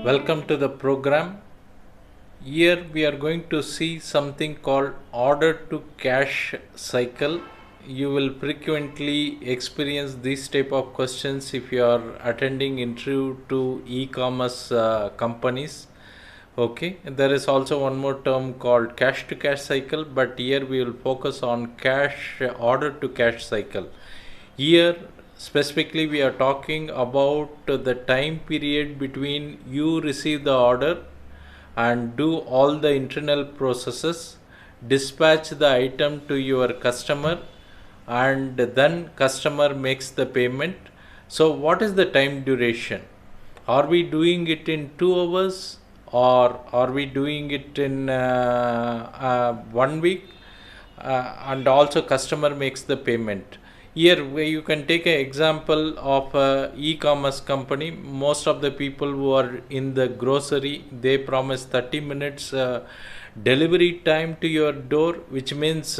Welcome to the program. Here we are going to see something called order to cash cycle. You will frequently experience these type of questions if you are attending interview to e-commerce companies. Okay, there is also one more term called cash to cash cycle, but here we will focus on cash order to cash cycle. Here specifically we are talking about the time period between you receive the order and do all the internal processes, dispatch the item to your customer, and then customer makes the payment. So what is the time duration? Are we doing it in 2 hours, or are we doing it in 1 week? And also customer makes the payment. Here where you can take an example of a e-commerce company. Most of the people who are in the grocery, they promise 30 minutes delivery time to your door, which means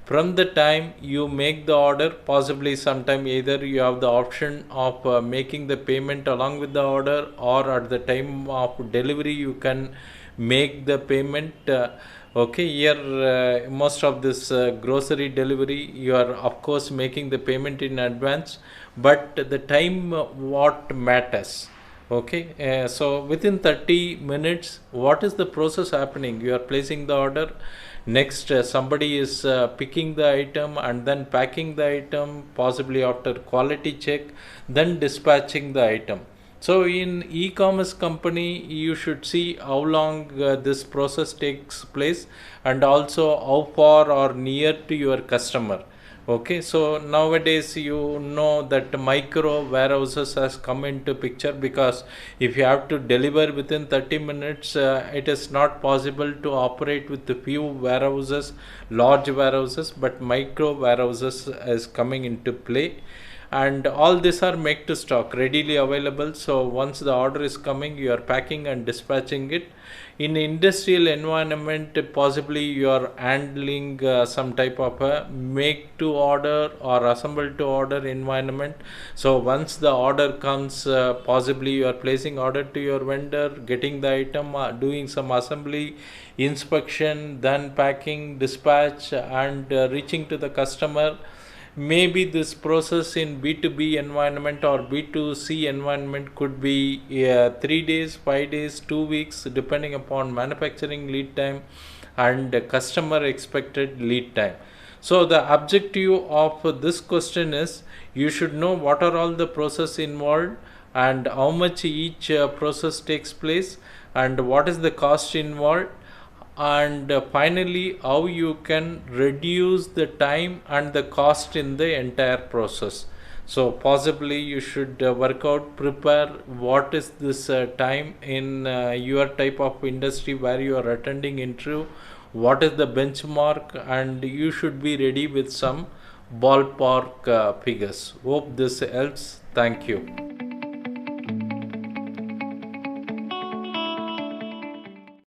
from the time you make the order, possibly sometime either you have the option of making the payment along with the order, or at the time of delivery you can make the payment. Okay, here most of this grocery delivery, you are of course making the payment in advance, but the time what matters. Okay, so within 30 minutes, what is the process happening? You are placing the order. Next, somebody is picking the item and then packing the item, possibly after quality check, then dispatching the item. So in e-commerce company, you should see how long this process takes place, and also how far or near to your customer. Okay, so nowadays you know that micro warehouses has come into picture, because if you have to deliver within 30 minutes, it is not possible to operate with the few warehouses, large warehouses, but micro warehouses is coming into play. And all these are make to stock, readily available. So once the order is coming, you are packing and dispatching it. In industrial environment, possibly you are handling some type of a make to order or assemble to order environment. So once the order comes, possibly you are placing order to your vendor, getting the item, doing some assembly, inspection, then packing, dispatch, and reaching to the customer. Maybe this process in B2B environment or B2C environment could be 3 days, 5 days, 2 weeks, depending upon manufacturing lead time and customer expected lead time. So the objective of this question is, you should know what are all the process involved and how much each process takes place, and what is the cost involved, and finally how you can reduce the time and the cost in the entire process. So possibly you should work out, prepare what is this time in your type of industry where you are attending interview, what is the benchmark, and you should be ready with some ballpark figures. Hope this helps. Thank you.